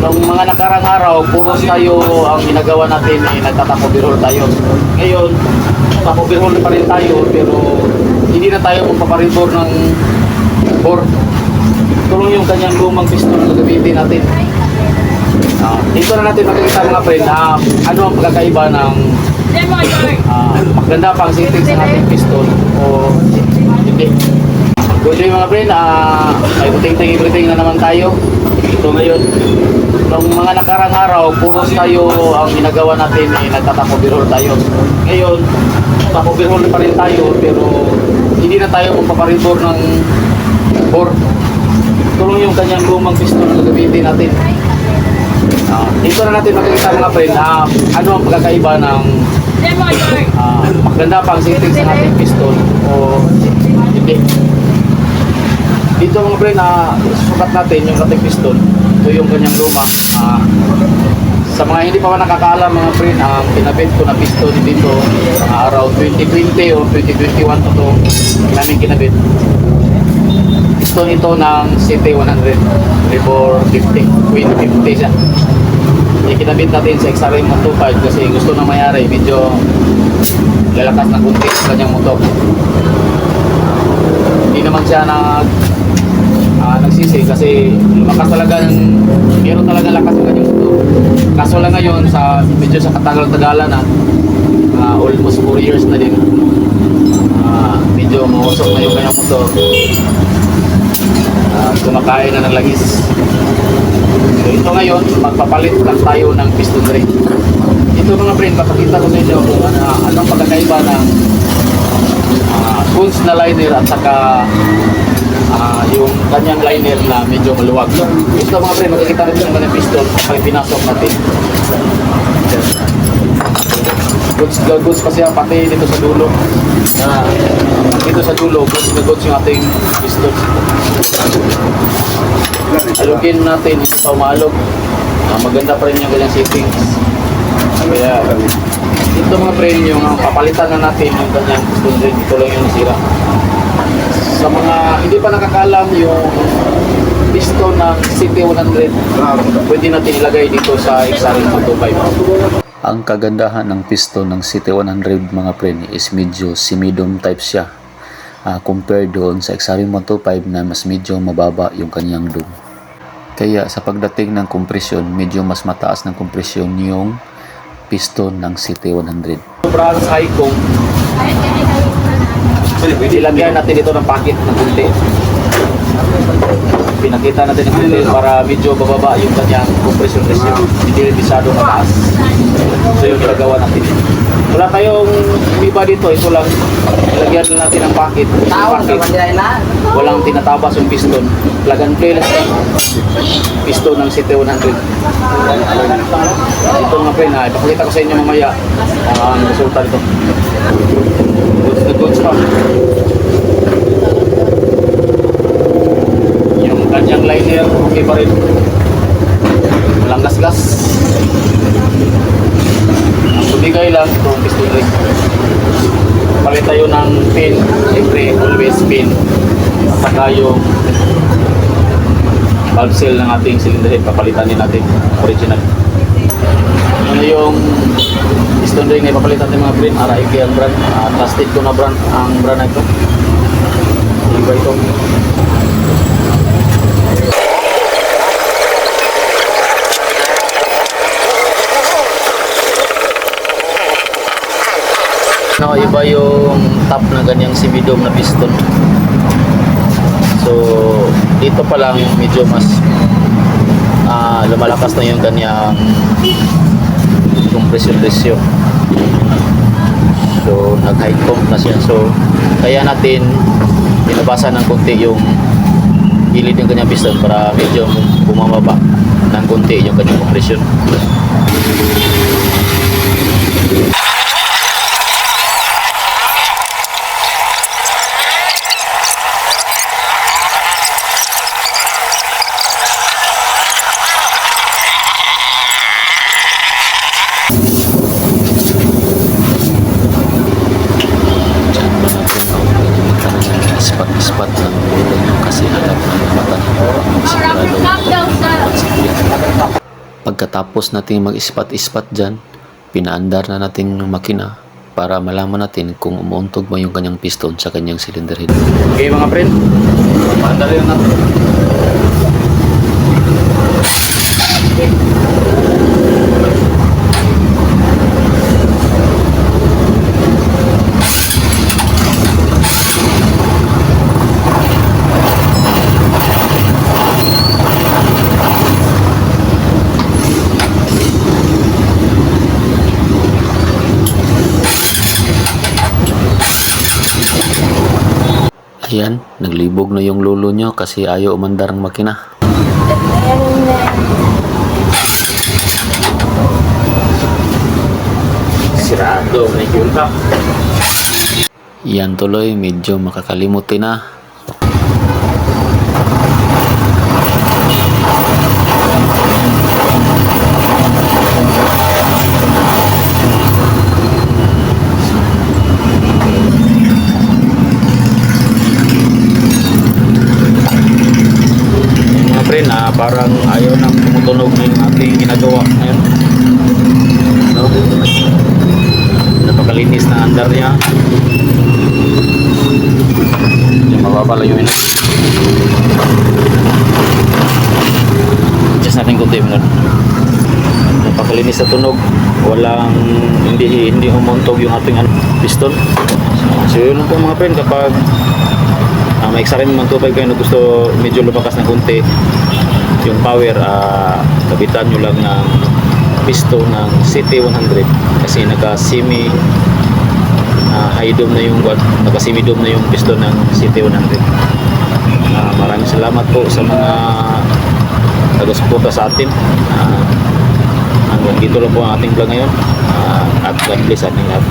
Nung mga nakarang araw, puros tayo ang ginagawa natin, nagtatapo birhol tayo. Ngayon, tapo birhol pa rin tayo, pero hindi na tayo magpaparibor ng board. Tulong yung kanyang lumang piston na gagamitin natin. Dito na natin makikita mga friend, ano ang pagkakaiba ng maganda pang settings ng ating piston o hindi. Good day mga friend, may buting-ting everything na naman tayo. Ito ngayon, nung mga nakarang araw, puros tayo ang ginagawa natin, nagtatapo birhol tayo. Ngayon, tapo birhol pa rin tayo, pero hindi na tayo magpaparibor ng board. Tulong yung kanyang lumang piston na gagamitin natin. Dito na natin makikita mga friend, ano ang pagkakaiba ng maganda pang settings ng ating piston o hindi. Dito mga friend, sukat natin yung ating piston. Ito yung kanyang luma. Sa mga hindi pa nakakaalam mga friend, ang pinabit ko na piston dito around 2020 o 2021 ito namin kinabit. Piston ito ng CT100 Libor 50, Queen 50 siya. Kinabit natin sa XRM 125 kasi gusto na mayari, medyo lalakas na kunti sa kanyang motor. Hindi naman siya nagsisi kasi lumakas talaga meron talaga lakas ng kanyang motor. Kaso lang ngayon medyo sa katagal-tagalan na almost 4 years na din, medyo mausok na yung kanyang motor. Kumakain na ng langis. So ito ngayon, magpapalit lang tayo ng piston ring. Ito mga friend, papakita ko sa inyo kung anong pagkakaiba ng Kunz na liner at saka yung kanyang liner na medyo maluwag. Ito mga friend, makikita natin yung kanyang piston pag pinasok natin. Goods kasi pati dito sa dulo. Dito sa dulo, goods yung ating piston. Alugin natin ito maalog. Maganda pa rin yung kanyang settings. Kaya ito mga friend, yung papalitan na natin yung kanyang piston ring. Ito lang yung nasira. Sa mga hindi pa nakakalam yung piston ng CT100, pwede natin ilagay dito sa XRM 125. Ang kagandahan ng piston ng CT100 mga friend is medyo si-medium type siya, compared doon sa XRM 125 na mas medyo mababa yung kanyang dome. Kaya sa pagdating ng kompresyon, medyo mas mataas ng kompresyon yung piston ng CT100. Sobrang high kung ilagyan natin ito ng packet na kunti. Pinakita natin ng kunti para medyo bababa yung kanyang compression ratio. Hindi rin masyado mataas. So yung ginagawa natin. Wala tayong iba dito. Ito lang. Ilagyan na natin ng packet. Walang tinatabas yung piston. Plug and play lang siya. Piston ng CT100. Ito mga friend, ipakita ko sa inyo mamaya ang resulta nito. Goods na goods pa. Yung kanyang liner, okay pa rin. Walang gas-gas. Ang bumigay lang itong piston ring. Palit tayo ng pin. Siyempre, always pin. At saka yung valve seal ng ating cylinder head, papalitan din natin original. Ano yung piston ring na papalitan ng mga brand, RIK ang brand, trusted ko na brand ang brand na ito. Iba ito. No, iba yung top na ganyang semi-dome na piston. So dito pa lang medyo mas lumalakas na yung kanyang compression ratio. So nag-high comp na siya. So kaya natin binabasan ng konti yung gilid ng kanyang piston para medyo bumababa ng konti yung kanyang compression. Spot ng ulo nyo kasi halap ng mata nyo. Sigurado Pagkatapos natin mag-ispat-ispat dyan, pinaandar na natin yung makina para malaman natin kung umuuntog ba yung kanyang piston sa kanyang cylinder head. Okay mga friend, paandali na natin. Okay. Ayan, naglibog na yung lulo nyo kasi ayaw umandar ang makina. Sirado, may fuel pa. Yan tuloy, medyo makakalimutin na. Mga friend, parang ayaw nang tumutunog na yung ating ginagawa ngayon. No? Napakalinis na andar niya. Yung mababalayuin na. Just natin kunti minun. Napakalinis na tunog. Walang hindi umuntog yung ating piston. So yun lang po mga friend, kapag may XRM 125 kayo na gusto medyo lumakas ng kunti yung power, kabitan nyo lang ng piston ng CT100 kasi naka-semi high dome na yung naka-semi dome na yung piston ng CT100. Maraming salamat po sa mga taga-suporta sa atin. Hanggang dito lang po ang ating vlog ngayon, at God bless ating lahat.